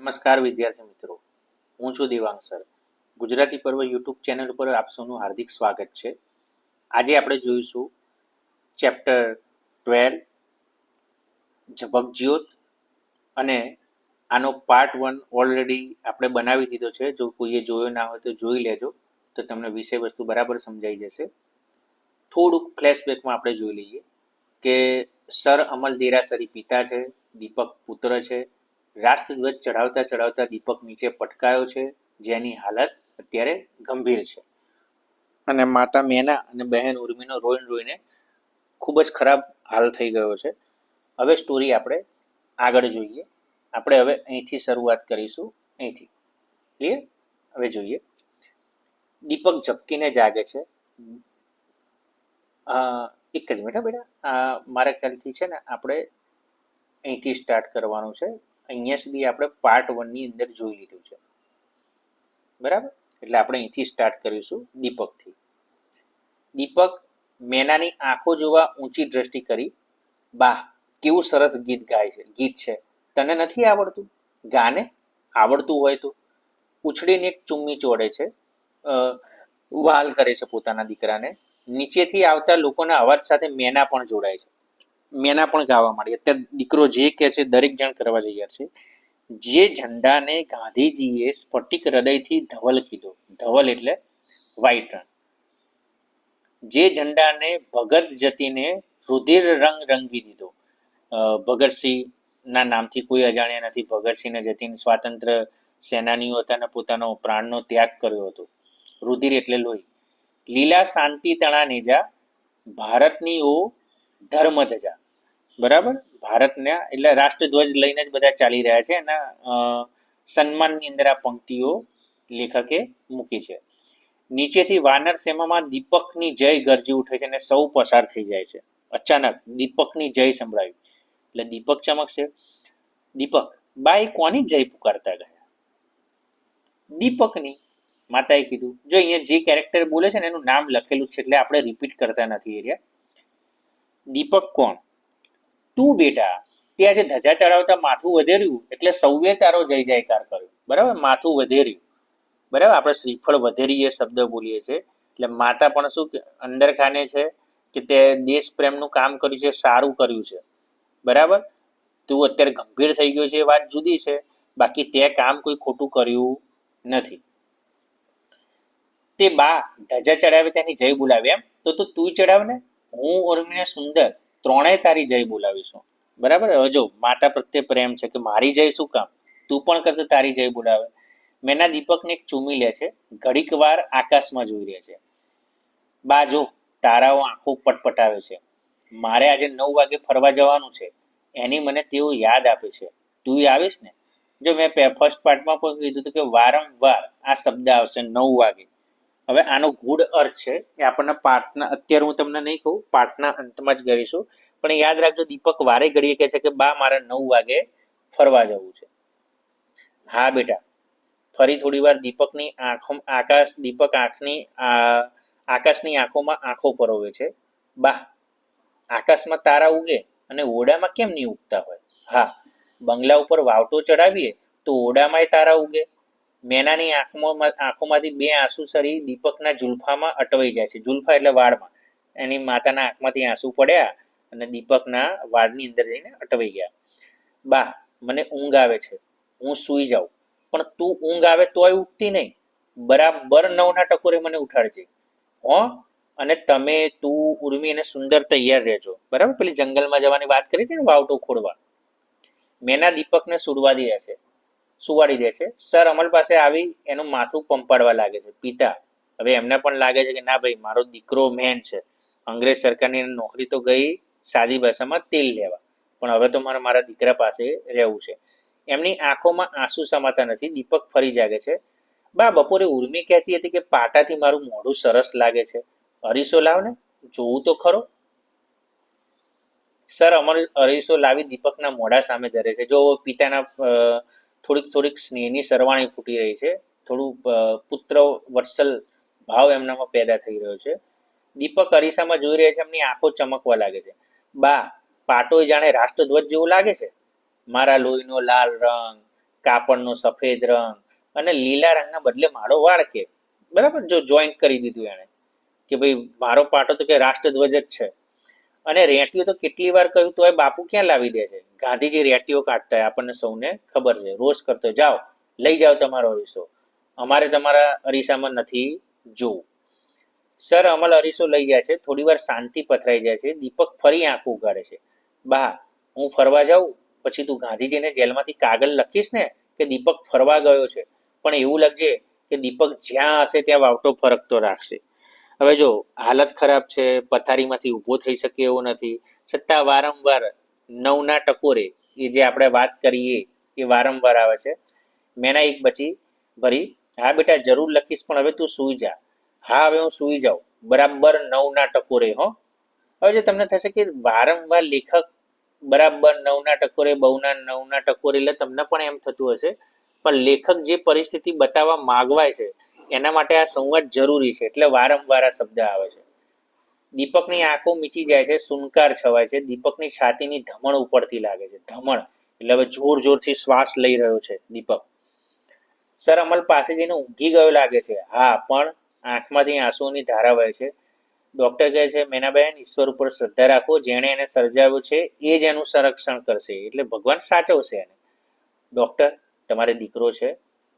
નમસ્કાર વિદ્યાર્થી મિત્રો, હું છું દેવાંગ સર. ગુજરાતી પર્વ યુટ્યુબ ચેનલ પર આપ સૌનું હાર્દિક સ્વાગત છે. આજે આપણે જોઈશું ચેપ્ટર 12 ઝપક જ્યોત, અને આનો પાર્ટ 1 ઓલરેડી આપણે બનાવી દીધો છે. જો કોઈએ જોયો ના હોય તો જોઈ લેજો, તો તમને વિષય વસ્તુ બરાબર સમજાઈ જશે. થોડુંક ફ્લેશબેકમાં આપણે જોઈ લઈએ કે સર અમલ દેરાસરી પિતા છે, દીપક પુત્ર છે. રાષ્ટ્રધ્વજ ચઢાવતા ચઢાવતા દીપક નીચે પટકાયો છે, જેની હાલત અત્યારે ગંભીર છે, અને માતા મેના અને બહેન ઉર્મિનો રોઈને રોઈને ખૂબ જ ખરાબ હાલ થઈ ગયો છે. હવે સ્ટોરી આપણે આગળ જોઈએ. આપણે હવે અહીંથી શરૂઆત કરીશું, અહીંથી ક્લિયર. હવે જોઈએ, દીપક ઝપકીને જાગે છે. એક જ મિનિટ બેટા, મારા ખ્યાલથી છે ને આપણે અહીંથી સ્ટાર્ટ કરવાનું છે. અહીંયા સુધી આપણે પાર્ટ 1 ની અંદર જોઈ લીધું છે, બરાબર. એટલે આપણે અહીંથી સ્ટાર્ટ કરીશું દીપકથી. દીપક મેનાની આંખો જોવા ઊંચી દ્રષ્ટિ કરી. બાહ, કેવું સરસ ગીત ગાય છે, ગીત છે. તને નથી આવડતું? ગાને. આવડતું હોય તો. ઉછળીને એક ચુમ્મી ચોડે છે, વાલ કરે છે પોતાના દીકરાને. નીચેથી આવતા લોકોના અવાજ સાથે મેના પણ જોડાય છે. મેના પણ ગાવા માંડી. અત્યારે દીકરો જે કહે છે દરેક જણ કરવા તૈયાર છે. જે ઝંડાને ગાંધીજીએ સ્ફટિક હૃદયથી ધવલ કીધો. ધવલ એટલે વ્હાઈટ રંગ. જે ઝંડાને ભગત જતીને રુધિર રંગ રંગી દીધો. ભગતસિંહ ના નામથી કોઈ અજાણ્યા નથી. ભગતસિંહ ને જતીન સ્વાતંત્ર્ય સેનાનીઓ હતા અને પોતાનો પ્રાણનો ત્યાગ કર્યો હતો. રુધિર એટલે લોહી. લીલા શાંતિ તણા નેજા, ભારતની ઓ ધર્મ ધજા. બરાબર. ભારતના એટલે રાષ્ટ્રધ્વજ લઈને જ બધા ચાલી રહ્યા છે. એના સન્માનની અંદર આ પંક્તિઓ લેખકે મૂકી છે. નીચેથી વાનર સેનામાં દીપકની જય ગરજી ઉઠે છે અને સૌ પસાર થઈ જાય છે. અચાનક દીપકની જય સંભળાવી એટલે દીપક ચમકશે. દીપક, બા એ કોની જય પુકારતા ગયા? દીપકની. માતાએ કીધું. જો અહીંયા જે કેરેક્ટર બોલે છે ને એનું નામ લખેલું છે, એટલે આપણે રિપીટ કરતા નથી એરિયા. દીપક કોણ? તું બેટા. તે આજે ધજા ચડાવતા માથું વધેર્યું એટલે સૌએ તારો જય જયકાર કર્યો. બરાબર. માથું વધેર્યું, બરાબર. આપણે શ્રીફળ વધેરીએ શબ્દ બોલીએ છીએ. એટલે માતા પણ શું અંદર ખાને છે કે તે દેશ પ્રેમનું કામ કર્યું છે, સારું કર્યું છે. બરાબર. તું અત્યારે ગંભીર થઈ ગયો છે એ વાત જુદી છે, બાકી તે કામ કોઈ ખોટું કર્યું નથી. તે બા ધજા ચડાવે તેની જય બોલાવે એમ તો તું ચડાવ ને. હું ઉર્મિને સુંદર ત્રણેય તારી જય બોલાવીશું. બરાબર. હવે જો માતા પ્રત્યે પ્રેમ છે કે મારી જય શું કામ, તું પણ કરતો તારી જય બોલાવે. મેના દીપકને એક ચૂમી લે છે. ઘડીક વાર આકાશમાં જોઈ રહે છે. બા જો, તારાઓ આંખો પટપટાવે છે. મારે આજે 9 વાગે ફરવા જવાનું છે, એની મને તેઓ યાદ આપે છે. તું આવીશ ને? જો મેં ફર્સ્ટ પાર્ટમાં પણ કીધું હતું કે વારંવાર આ શબ્દ આવશે 9 વાગે. હવે આનો ગૂઢ અર્થ છે એ આપણને પાઠના, અત્યારે હું તમને નહીં કહું, પાઠના અંતમાં જ કરીશું. પણ યાદ રાખજો, દીપક વારે ઘડીએ કહે છે કે બા મારે 9 વાગે ફરવા જવું છે. હા બેટા. ફરી થોડી વાર દીપકની આંખો આકાશની આંખોમાં આંખો પરોવે છે. બા, આકાશમાં તારા ઉગે અને ઓરડામાં કેમ નહીં ઉગતા હોય? હા, બંગલા ઉપર વાવટો ચડાવીએ તો ઓરડામાંય તારા ઉગે. મેનાની આંખોમાંથી 2 આંસુ સરી દીપકના જુલ્ફામાં અટવાઈ જાય છે. જુલ્ફા એટલે વાળમાં. એની માતાના આંખમાંથી આંસુ પડ્યા અને દીપકના વાળની અંદર જઈને અટવાઈ ગયા. બા, મને ઊંઘ આવે છે, હું સૂઈ જાઉં. પણ તું ઊંઘ આવે તોય ઉઠતી નહીં. બરાબર 9 ના ટકોરે મને ઉઠાડજે. હો. અને તમે, તું, ઉર્મી અને સુંદર તૈયાર રહેજો. બરાબર. પેલી જંગલમાં જવાની વાત કરી હતી ને, વાવટો ખોડવા. મેના દીપકને સુવાડી દે છે. સર અમલ પાસે આવી એનું માથું પંપાડવા લાગે છે. પિતા, હવે એમને પણ લાગે છે કે ના ભાઈ, મારો દીકરો મેન છે. અંગ્રેજ સરકારની નોકરી તો ગઈ સાદી ભાષામાં તેલ લેવા, પણ હવે તો મારે મારા દીકરા પાસે રહેવું છે. એમની આંખોમાં આંસુ સમાતા નથી. દીપક ફરી જાગે છે. બા, બપોરે ઉર્મી કહેતી હતી કે પાટાથી મારું મોઢું સરસ લાગે છે. અરીસો લાવ ને, જોવું તો ખરો. સર અમર અરીસો લાવી દીપકના મોઢા સામે ધરે છે. જો પિતાના થોડીક સ્નેહની સરવાણી ફૂટી રહી છે. થોડું પુત્ર વત્સલ ભાવ એમનામાં પેદા થઈ રહ્યો છે. દીપક અરીસામાં જોઈ રહ્યા છે. એમની આંખો ચમકવા લાગે છે. બા, પાટો જાણે રાષ્ટ્રધ્વજ જેવો લાગે છે. મારા લોહીનો લાલ રંગ, કાપડનો સફેદ રંગ અને લીલા રંગના બદલે મારો વાળ કે, બરાબર, જો જોઈન્ટ કરી દીધું એને કે ભાઈ મારો પાટો તો કે રાષ્ટ્રધ્વજ જ છે. અને રેટીઓ તો કેટલી વાર કહ્યું તો બાપુ ક્યાં લાવી દે છે. ગાંધીજી રેટીઓ કાઢતા હોય, આપણને સૌને ખબર છે, રોજ કરતો, જાઓ લઈ જાઓ તમારો અરીસો, અમારે તમારા અરીસામાં નથી જોવું. સર અમલ અરીસો લઈ જાય છે. થોડી વાર શાંતિ પથરાઈ જાય છે. દીપક ફરી આંખો ઉગાડે છે. બા, હું ફરવા જાઉં પછી તું ગાંધીજીને જેલમાંથી કાગળ લખીશ ને કે દીપક ફરવા ગયો છે, પણ એવું લાગજે કે દીપક જ્યાં હશે ત્યાં વાવટો ફરકતો રાખશે. હવે જો હાલત ખરાબ છે, પથારીમાંથી ઊભો થઈ શકે એવો નથી, છતાં વારંવાર નવના ટકોરે એ જે આપણે વાત કરીએ એ વારંવાર આવે છે. મેના એક બચી ભરી, હા બેટા જરૂર લખીશ પણ હવે તું સૂઈ જા. હા હવે હું સૂઈ જાઉં, બરાબર 9ના ટકોરે. હો, હવે જો તમને થશે કે વારંવાર લેખક બરાબર 9ના ટકોરે, બહુના 9ના ટકોરે, એટલે તમને પણ એમ થતું હશે, પણ લેખક જે પરિસ્થિતિ બતાવવા માંગવાય છે એના માટે આ સંવાદ જરૂરી છે, એટલે વારંવાર આ શબ્દ આવે છે. દીપકની આંખો મીચી જાય છે, સુનકાર છવાય છે, દીપકની છાતીની ધમણ ઉપરથી લાગે છે. ધમણ એટલે હવે જોર જોરથી શ્વાસ લઈ રહ્યો છે દીપક. સર અમલ પાસે જઈને ઊંઘી ગયો લાગે છે. હા, પણ આંખમાંથી આંસુઓની ધારા વહે છે. ડોક્ટર કહે છે, મેનાબેન ઈશ્વર ઉપર શ્રદ્ધા રાખો, જેણે એને સર્જાવ્યો છે એ જ એનું સંરક્ષણ કરશે, એટલે ભગવાન સાચવશે એને. ડોક્ટર તમારે દીકરો છે?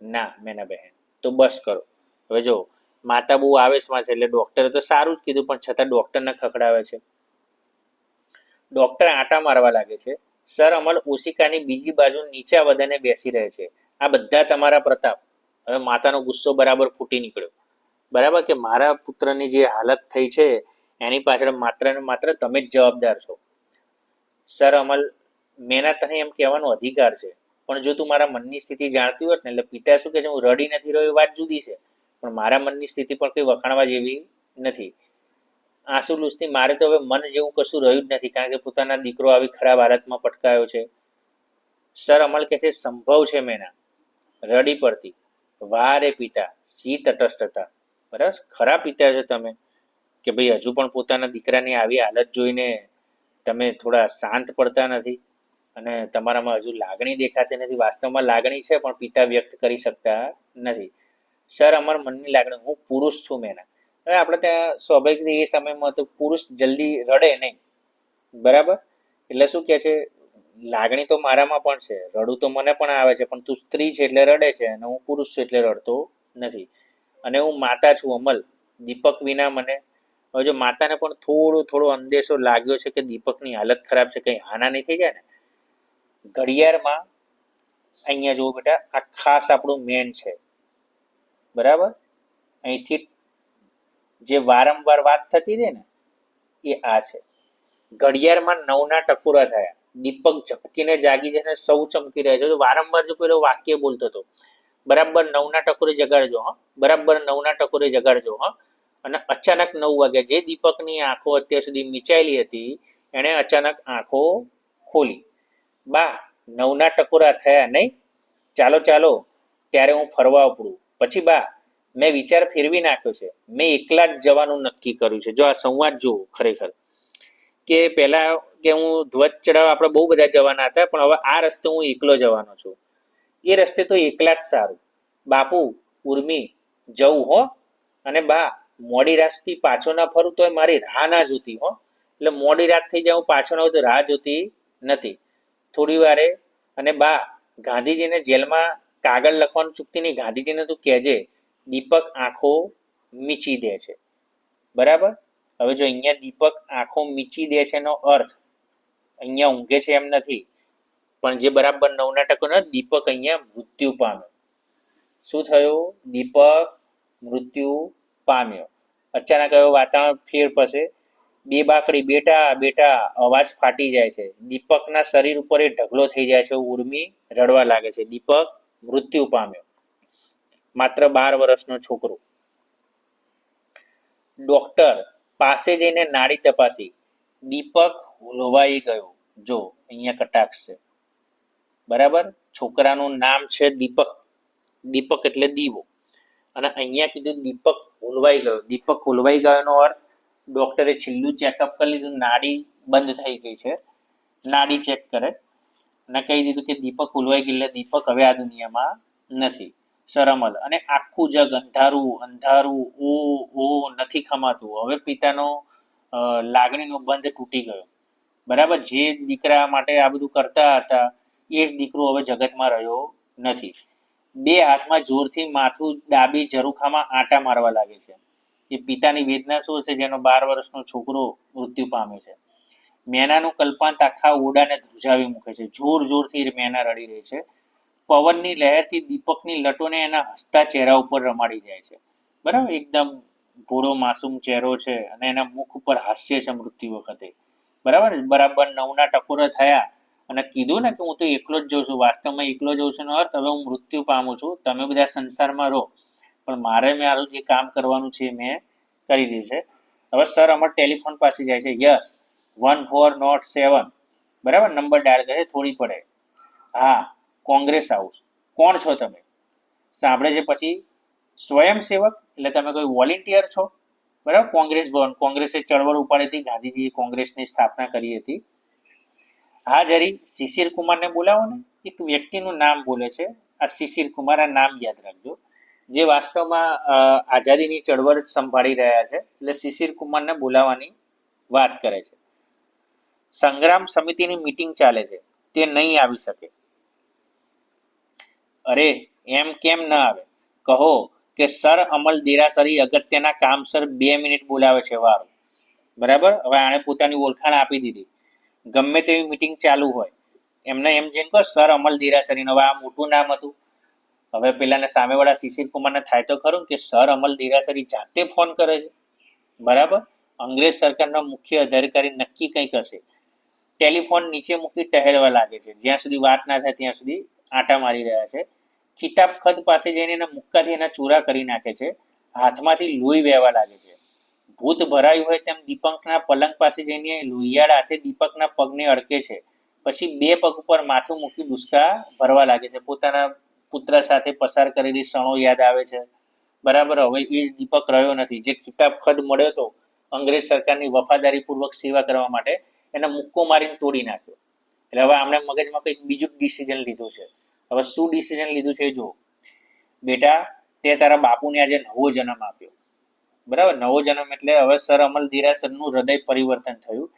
ના મેનાબહેન. તો બસ કરો. હવે જો માતા બહુ આવેશમાં છે, એટલે ડોક્ટરે તો સારું જ કીધું, પણ છતાં ડોક્ટરને ખખડાવે છે. ડોક્ટર આંટા મારવા લાગે છે. સર અમલ ઓશિકાની બીજી બાજુ નીચા વદને બેસી રહે છે. આ બધા તમારા પ્રતાપ. હવે માતાનો ગુસ્સો બરાબર ફૂટી નીકળ્યો. બરાબર, કે મારા પુત્રની જે હાલત થઈ છે એની પાછળ માત્ર ને માત્ર તમે જ જવાબદાર છો. સર અમલ, મેના તને એમ કહેવાનો અધિકાર છે, પણ જો તું મારા મનની સ્થિતિ જાણતી હોત ને, એટલે પિતા શું કે છે, હું રડી નથી રહ્યો એ વાત જુદી છે, પણ મારા મનની સ્થિતિ પણ કંઈ વખાણવા જેવી નથી. આંસુ લૂછતી, મારે તો હવે મન જેવું કશું રહ્યું જ નથી, કારણ કે પોતાના દીકરો આવી ખરાબ હાલતમાં પટકાયો છે. સર અમલ કહે છે, સંભવ છે મેના. રડી પડતી, વાહ રે પિતા, સી તટસ્થતા. બરાબર, ખરા પિતા છો તમે કે ભાઈ હજુ પણ પોતાના દીકરાની આવી હાલત જોઈને તમે થોડા શાંત પડતા નથી અને તમારામાં હજુ લાગણી દેખાતી નથી. વાસ્તવમાં લાગણી છે, પણ પિતા વ્યક્ત કરી શકતા નથી. સર અમાર મનની લાગણી, હું પુરુષ છું મેના. હવે આપણે ત્યાં સ્વાભાવિક એ સમયમાં તો પુરુષ જલ્દી રડે નહીં, બરાબર, એટલે શું કે છે, લાગણી તો મારામાં પણ છે, રડું તો મને પણ આવે છે, પણ તું સ્ત્રી છે એટલે રડે છે અને હું પુરુષ છું એટલે રડતો નથી. અને હું માતા છું અમલ, દીપક વિના મને. હવે જો માતાને પણ થોડો અંદેશો લાગ્યો છે કે દીપકની હાલત ખરાબ છે, કંઈ હાના નહીં થઈ જાય ને. ઘડિયાળમાં અહીંયા જુઓ બેટા, આ ખાસ આપણું મેન છે, બરાબર. અહીંથી જે વારંવાર વાત થતી હતી ને એ આ છે. ઘડિયાળમાં 9ના ટકોરા થયા. દીપક ઝપકીને જાગી જાય ને સૌ ચમકી રહ્યા છે. વારંવાર જો પેલો વાક્ય બોલતો હતો, બરાબર 9ના ટકોરે જગાડજો, હા, બરાબર 9ના ટકોરે જગાડજો, હા. અને અચાનક 9 વાગ્યા. જે દીપકની આંખો અત્યાર સુધી મીચાયેલી હતી એણે અચાનક આંખો ખોલી. બા, 9ના ટકોરા થયા નહીં? ચાલો ચાલો ત્યારે હું ફરવા ઉપડું. પછી બા, મેં વિચાર ફેરવી નાખ્યો છે, મેં એકલા જ જવાનું નક્કી કર્યું છે. જો આ સંવાદ જુઓ, ખરેખર કે પહેલા કે હું ધ્વજ ચડાવવા આપણે બહુ બધા જવાના હતા, પણ હવે આ રસ્તે હું એકલો જવાનો છું. એ રસ્તે તો એકલા જ સારું. બાપુ, ઉર્મી, જવું હો. અને બા, મોડી રાત સુધી પાછો ના ફરું તો મારી રાહ ના જોતી હો. એટલે મોડી રાત થઈ જાય હું પાછો ના હોય તો રાહ જોતી નથી. થોડી વારે, અને બા, ગાંધીજીને જેલમાં કાગળ લખવાનું ચૂકતી નહીં, ગાંધીજીને તું કહેજે. દીપક આંખો મીચી દે છે, બરાબર. હવે જો અહીંયા દીપક આંખો મીચી દે છે એનો અર્થ અહીંયા ઊંઘે છે એમ નથી, પણ જે બરાબર 9ના ટકોરે દીપક અહીંયા મૃત્યુ પામ્યો. શું થયું? દીપક મૃત્યુ પામ્યો. અચાનક હવે વાતાવરણ ફેર પડશે. બે બાકડી, બેટા બેટા, અવાજ ફાટી જાય છે. દીપકના શરીર ઉપર એ ઢગલો થઈ જાય છે. ઉર્મી રડવા લાગે છે. દીપક મૃત્યુ પામ્યો. માત્ર 12 વર્ષનો છોકરો. ડોક્ટર પાસે જઈને નાડી તપાસી. દીપક હોલવાઈ ગયો. જો અહીંયા કટાક્ષ છે, બરાબર. છોકરાનું નામ છે દીપક. દીપક એટલે દીવો, અને અહીંયા કીધું દીપક હોલવાઈ ગયો. દીપક હોલવાઈ ગયોનો અર્થ ડોક્ટરે છેલ્લું ચેકઅપ કરી લીધું, નાડી બંધ થઈ ગઈ છે, નાડી ચેક કરે. અને કહી દીધું કે દીપક ઉલવાઈ ગયું, એટલે દીપક હવે આ દુનિયામાં નથી. સર અમલ, અને આખું જગ અંધારું અંધારું, ઓ નથી ખમાતું. હવે પિતાનો લાગણીનો બંધ તૂટી ગયો. બરાબર, જે દીકરા માટે આ બધું કરતા હતા એ જ દીકરો હવે જગતમાં રહ્યો નથી. બે હાથમાં જોરથી માથું દાબી ઝરૂખામાં આંટા મારવા લાગે છે. એ પિતાની વેદના શું હશે જેનો 12 વર્ષનો છોકરો મૃત્યુ પામે છે. મેનાનું કલ્પાંત આખા ઓરડાને ધ્રુજાવી મૂકે છે. જોર જોરથી મેના રડી રહી છે. પવનની લહેરથી દીપકની લટોને એના હસતા ચહેરા ઉપર રમાડી જાય છે. બરાબર, એકદમ ભોળો માસૂમ ચહેરો છે અને એના મુખ ઉપર હાસ્ય છે મૃત્યુ વખતે. બરાબર, બરાબર 9ના ટકોરા થયા અને કીધું ને કે હું તો એકલો જ જઉં છું. વાસ્તવમાં એકલો જઉં છું નો અર્થ હવે હું મૃત્યુ પામું છું, તમે બધા સંસારમાં રહો, પણ મારે મારું જે કામ કરવાનું છે મેં કરી દીધું છે. હવે સર અમર ટેલિફોન પાસે જાય છે. યસ 1407, બરાબર, નંબર ડાયલ કરે, થોડી પડે. હા, કોંગ્રેસ હાઉસ. કોણ છો તમે? સાંભળે છે. પછી સ્વયંસેવક, એટલે તમે કોઈ વોલેન્ટિયર છો? બરાબર, કોંગ્રેસ ભવન, કોંગ્રેસે ચળવળ ઉપાડી હતી, ગાંધીજીએ કોંગ્રેસની સ્થાપના કરી હતી. હા જરી શિશિર કુમારને બોલાવો ને. એક વ્યક્તિનું નામ બોલે છે, આ શિશિર કુમાર, આ નામ યાદ રાખજો, જે વાસ્તવમાં આઝાદીની ચળવળ સંભાળી રહ્યા છે. એટલે શિશિર કુમારને બોલાવવાની વાત કરે છે. સંગ્રામ સમિતિની મીટિંગ ચાલે છે, તે નહીં આવી શકે. અરે એમ કેમ ન આવે? કહો કે સર અમલ દેરાસરી અગત્યના કામસર 2 મિનિટ બોલાવે છે. વારો. બરાબર, હવે આણે પોતાની ઓળખાણ આપી દીધી. ગમે તેવી મીટિંગ ચાલુ હોય એમને એમ જેમ કહો સર અમલ દેરાસરી. હવે આ મોટું નામ હતું. હવે પેલાને સામેવાળા શિશિર કુમારને થાય તો ખરું કે સર અમલ દેરાસરી જાતે ફોન કરે છે. બરાબર, અંગ્રેજ સરકારનો મુખ્ય અધિકારી નક્કી કંઈક હશે. ટેલિફોન નીચે મૂકી ટહેલવા લાગે છે. જ્યાં સુધી વાત ના થાય ત્યાં સુધી આંટા મારી રહ્યા છે. કિતાબ ખત પાસે જઈને એના મુક્કાથી એના ચૂરા કરી નાખે છે. હાથમાંથી લોહી વહેવા લાગે છે. ભૂત ભરાયું હોય તેમ દીપકના પલંગ પાસે જઈને લોહિયાળ હાથે દીપકના પગને અડકે છે. પછી 2 પગ ઉપર માથું મૂકી ડુસકા ભરવા લાગે છે. પોતાના પુત્ર સાથે પસાર કરેલી ક્ષણો યાદ આવે છે. બરાબર, હવે એ જ દીપક રહ્યો નથી જે કિતાબ ખત મળ્યો હતો અંગ્રેજ સરકારની વફાદારીપૂર્વક સેવા કરવા માટે, એને મુક્કો મારીને તોડી નાખ્યો. એટલે હવે આમણે મગજમાં કંઈક બીજું ડિસિઝન લીધું છે. હવે શું ડિસિઝન લીધું છે જો. બેટા, તે તારા બાપુને આજે નવો જન્મ આપ્યો. બરાબર, નવો જન્મ એટલે હવે સર અમલ દેરાસરનું હૃદય પરિવર્તન થયું.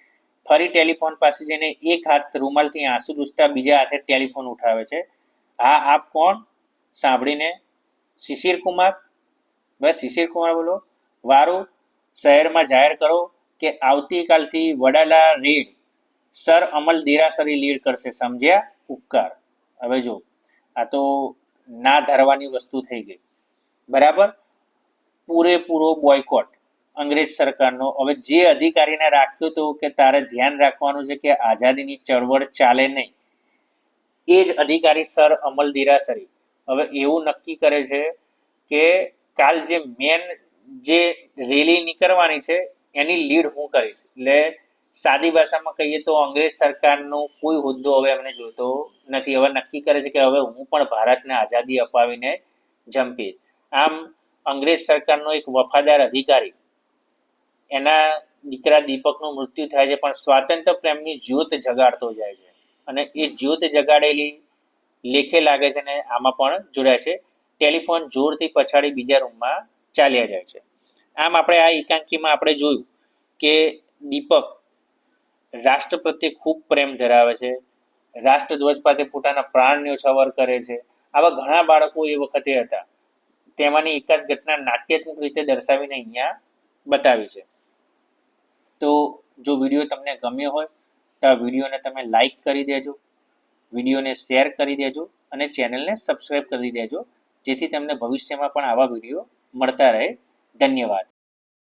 ફરી ટેલિફોન પાસે જઈને એક હાથ રૂમાલથી આંસુ લૂછતા બીજા હાથે ટેલિફોન ઉઠાવે છે. હા, આપ કોણ? સાંભળીને શિશિર કુમાર. બસ શિશિર કુમાર બોલો. વારું, શહેરમાં જાહેર કરો કે આવતીકાલથી વડાલા રેડ સર અમલ દેરાસરી લીડ કરશે, સમજ્યા? ઉપકાર. હવે જો આ તો ના ધારવાની વસ્તુ થઈ ગઈ. બરાબર, પૂરેપૂરો બોયકોટ અંગ્રેજ સરકારનો. હવે જે અધિકારીને રાખ્યો હતો કે તારે ધ્યાન રાખવાનું છે કે આઝાદીની ચળવળ ચાલે નહીં, એ જ અધિકારી સર અમલ દેરાસરી હવે એવું નક્કી કરે છે કે કાલ જે મેન જે રેલી નીકળવાની છે એની લીડ હું કરીશ. એટલે સાદી ભાષામાં કહીએ તો અંગ્રેજ સરકારનો કોઈ હોદ્દો હવે એમને જોતો નથી. હવે નક્કી કરે છે કે હવે હું પણ ભારતને આઝાદી અપાવીને જંપીશ. આમ અંગ્રેજ સરકારનો એક વફાદાર અધિકારી, એના દીકરા દીપકનું મૃત્યુ થાય છે, પણ સ્વાતંત્ર્ય પ્રેમની જ્યોત જગાડતો જાય છે અને એ જ્યોત જગાડેલી લેખે લાગે છે અને આમાં પણ જોડાય છે. ટેલિફોન જોરથી પછાડી બીજા રૂમમાં ચાલ્યા જાય છે. આમ આપણે આ એકાંકીમાં આપણે જોયું કે દીપક રાષ્ટ્ર પ્રત્યે ખૂબ પ્રેમ ધરાવે છે. રાષ્ટ્રધ્વજ પાસે પોતાના પ્રાણ ન્યોછાવર કરે છે. આવા ઘણા બાળકો એ વખતે હતા. તેમાંની એકાદ ઘટના નાટ્યાત્મક રીતે દર્શાવીને અહીંયા બતાવી છે. તો જો વિડીયો તમને ગમ્યો હોય તો આ વિડીયોને તમે લાઈક કરી દેજો, વિડીયોને શેર કરી દેજો અને ચેનલને સબસ્ક્રાઈબ કરી દેજો, જેથી તમને ભવિષ્યમાં પણ આવા વિડીયો મળતા રહે. ધન્યવાદ.